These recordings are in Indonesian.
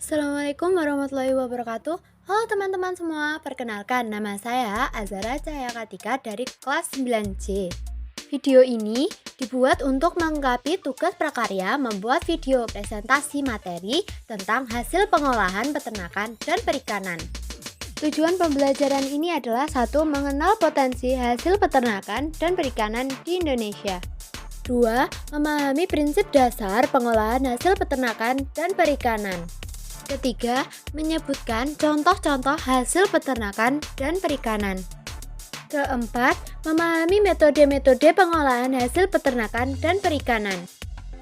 Assalamualaikum warahmatullahi wabarakatuh. Halo teman-teman semua, perkenalkan nama saya Azara Cahaya Katika dari kelas 9C. Video ini dibuat untuk melengkapi tugas prakarya membuat video presentasi materi tentang hasil pengolahan peternakan dan perikanan. Tujuan pembelajaran ini adalah satu, mengenal potensi hasil peternakan dan perikanan di Indonesia. 2. Memahami prinsip dasar pengolahan hasil peternakan dan perikanan. Ketiga, menyebutkan contoh-contoh hasil peternakan dan perikanan. Keempat, memahami metode-metode pengolahan hasil peternakan dan perikanan.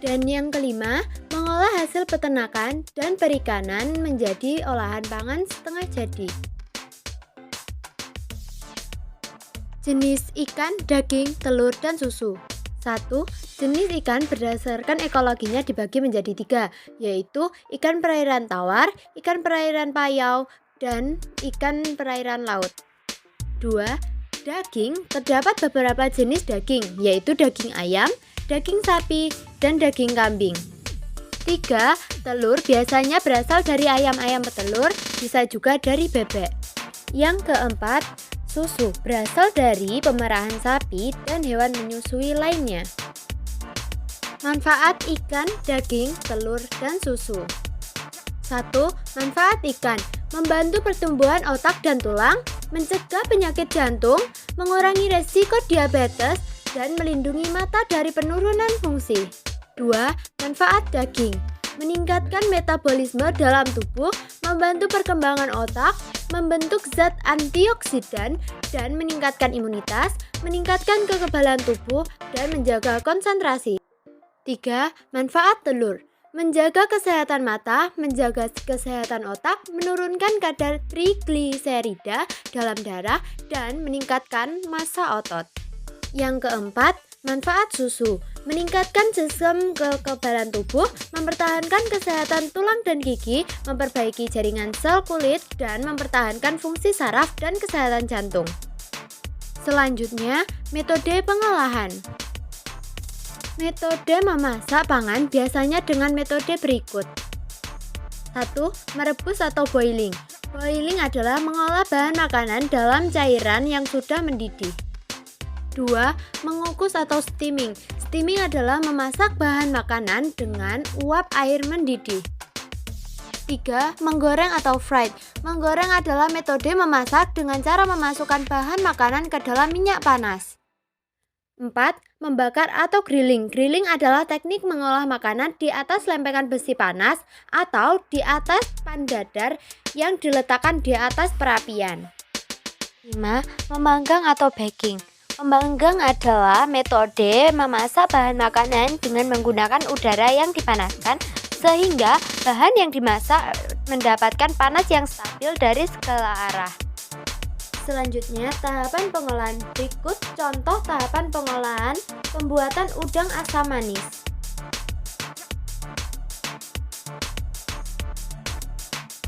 Dan yang kelima, mengolah hasil peternakan dan perikanan menjadi olahan pangan setengah jadi. Jenis ikan, daging, telur, dan susu. 1. Jenis ikan berdasarkan ekologinya dibagi menjadi 3, yaitu ikan perairan tawar, ikan perairan payau, dan ikan perairan laut. 2. Daging, terdapat beberapa jenis daging, yaitu daging ayam, daging sapi, dan daging kambing. 3. Telur biasanya berasal dari ayam-ayam petelur, bisa juga dari bebek. Yang keempat, susu berasal dari pemerahan sapi dan hewan menyusui lainnya. Manfaat ikan, daging, telur, dan susu. 1. Manfaat ikan: membantu pertumbuhan otak dan tulang, mencegah penyakit jantung, mengurangi resiko diabetes, dan melindungi mata dari penurunan fungsi. 2. Manfaat daging: meningkatkan metabolisme dalam tubuh, membantu perkembangan otak, membentuk zat antioksidan, dan meningkatkan imunitas, meningkatkan kekebalan tubuh, dan menjaga konsentrasi. 3. Manfaat telur: menjaga kesehatan mata, menjaga kesehatan otak, menurunkan kadar trigliserida dalam darah, dan meningkatkan massa otot. Yang keempat, manfaat susu: meningkatkan sistem kekebalan tubuh, mempertahankan kesehatan tulang dan gigi, memperbaiki jaringan sel kulit, dan mempertahankan fungsi saraf dan kesehatan jantung. Selanjutnya, metode pengolahan. Metode memasak pangan biasanya dengan metode berikut. 1. Merebus atau boiling. Boiling adalah mengolah bahan makanan dalam cairan yang sudah mendidih. 2. Mengukus atau steaming. Steaming adalah memasak bahan makanan dengan uap air mendidih. 3. Menggoreng atau fried. Menggoreng adalah metode memasak dengan cara memasukkan bahan makanan ke dalam minyak panas. 4. Membakar atau grilling. Grilling adalah teknik mengolah makanan di atas lempengan besi panas atau di atas pan dadar yang diletakkan di atas perapian. 5. Memanggang atau baking. Memanggang adalah metode memasak bahan makanan dengan menggunakan udara yang dipanaskan sehingga bahan yang dimasak mendapatkan panas yang stabil dari segala arah. Selanjutnya, tahapan pengolahan. Berikut contoh tahapan pengolahan pembuatan udang asam manis.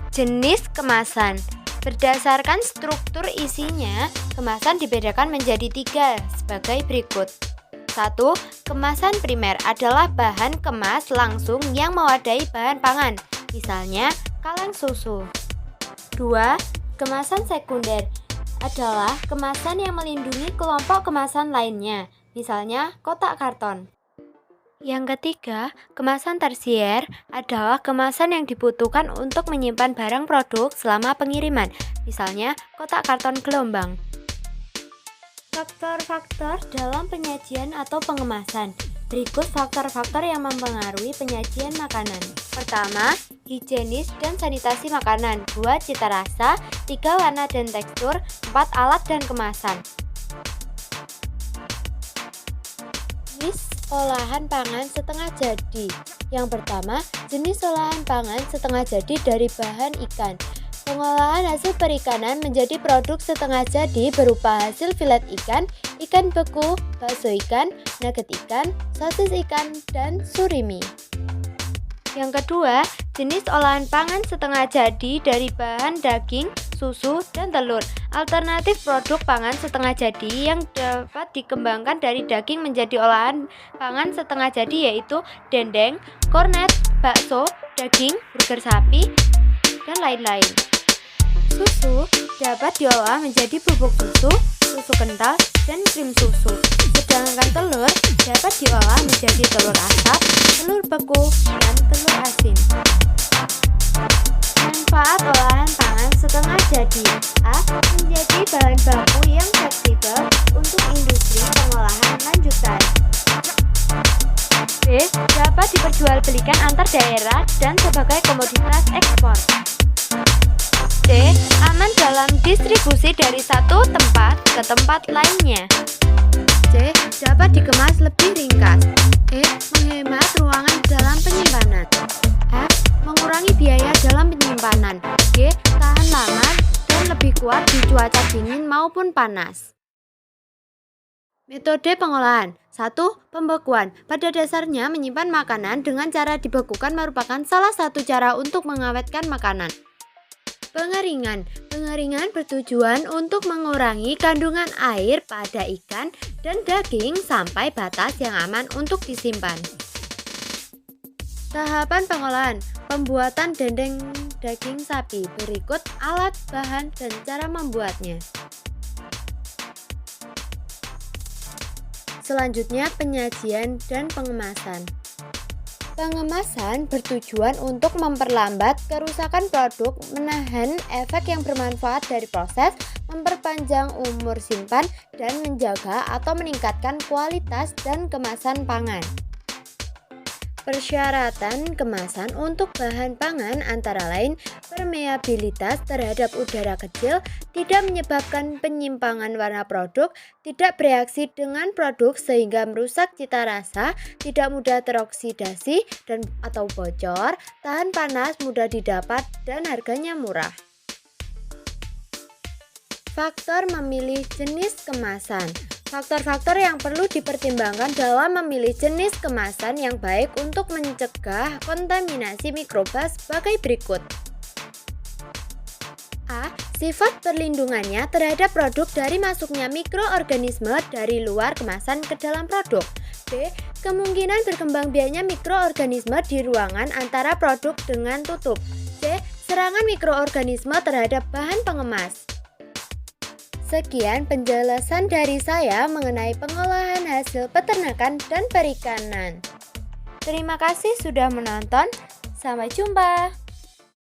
Jenis kemasan. Berdasarkan struktur isinya, kemasan dibedakan menjadi 3 sebagai berikut. 1. Kemasan primer adalah bahan kemas langsung yang mewadai bahan pangan, misalnya kaleng susu. 2. Kemasan sekunder adalah kemasan yang melindungi kelompok kemasan lainnya, misalnya kotak karton. Yang ketiga, kemasan tersier adalah kemasan yang dibutuhkan untuk menyimpan barang produk selama pengiriman, misalnya kotak karton gelombang. Faktor-faktor dalam penyajian atau pengemasan. Berikut faktor-faktor yang mempengaruhi penyajian makanan. Pertama, higienis dan sanitasi makanan. 2. Cita rasa. 3. Warna dan tekstur. 4. Alat dan kemasan. Jenis olahan pangan setengah jadi. Yang pertama, jenis olahan pangan setengah jadi dari bahan ikan. Pengolahan hasil perikanan menjadi produk setengah jadi berupa hasil filet ikan, ikan beku, bakso ikan, nugget ikan, sosis ikan, dan surimi. Yang kedua, jenis olahan pangan setengah jadi dari bahan daging, susu, dan telur. Alternatif produk pangan setengah jadi yang dapat dikembangkan dari daging menjadi olahan pangan setengah jadi yaitu dendeng, kornet, bakso, daging, burger sapi, dan lain-lain. Susu dapat diolah menjadi bubuk susu, susu kental, dan krim susu. Sedangkan telur dapat diolah menjadi telur asap, telur beku, dan telur asin. Manfaat olahan pangan setengah jadi. A. Menjadi bahan baku yang fleksibel untuk industri pengolahan lanjutan. B. Dapat diperjualbelikan antar daerah dan sebagai komoditas ekspor. C. Aman dalam distribusi dari satu tempat ke tempat lainnya. C. Dapat dikemas lebih ringkas. E. Menghemat ruangan dalam penyimpanan. F. Mengurangi biaya dalam penyimpanan. G. Tahan lama dan lebih kuat di cuaca dingin maupun panas. Metode pengolahan. 1. Pembekuan. Pada dasarnya menyimpan makanan dengan cara dibekukan merupakan salah satu cara untuk mengawetkan makanan. Pengeringan. Pengeringan bertujuan untuk mengurangi kandungan air pada ikan dan daging sampai batas yang aman untuk disimpan. Tahapan pengolahan. Pembuatan dendeng daging sapi. Berikut alat, bahan, dan cara membuatnya. Selanjutnya penyajian dan pengemasan. Pengemasan bertujuan untuk memperlambat kerusakan produk, menahan efek yang bermanfaat dari proses, memperpanjang umur simpan, dan menjaga atau meningkatkan kualitas dan kemasan pangan. Persyaratan kemasan untuk bahan pangan antara lain permeabilitas terhadap udara kecil, tidak menyebabkan penyimpangan warna produk, tidak bereaksi dengan produk sehingga merusak cita rasa, tidak mudah teroksidasi dan atau bocor, tahan panas, mudah didapat, dan harganya murah. Faktor memilih jenis kemasan. Faktor-faktor yang perlu dipertimbangkan dalam memilih jenis kemasan yang baik untuk mencegah kontaminasi mikroba sebagai berikut. A. Sifat perlindungannya terhadap produk dari masuknya mikroorganisme dari luar kemasan ke dalam produk. B. Kemungkinan berkembang biaknya mikroorganisme di ruangan antara produk dengan tutup. C. Serangan mikroorganisme terhadap bahan pengemas. Sekian penjelasan dari saya mengenai pengolahan hasil peternakan dan perikanan. Terima kasih sudah menonton. Sampai jumpa.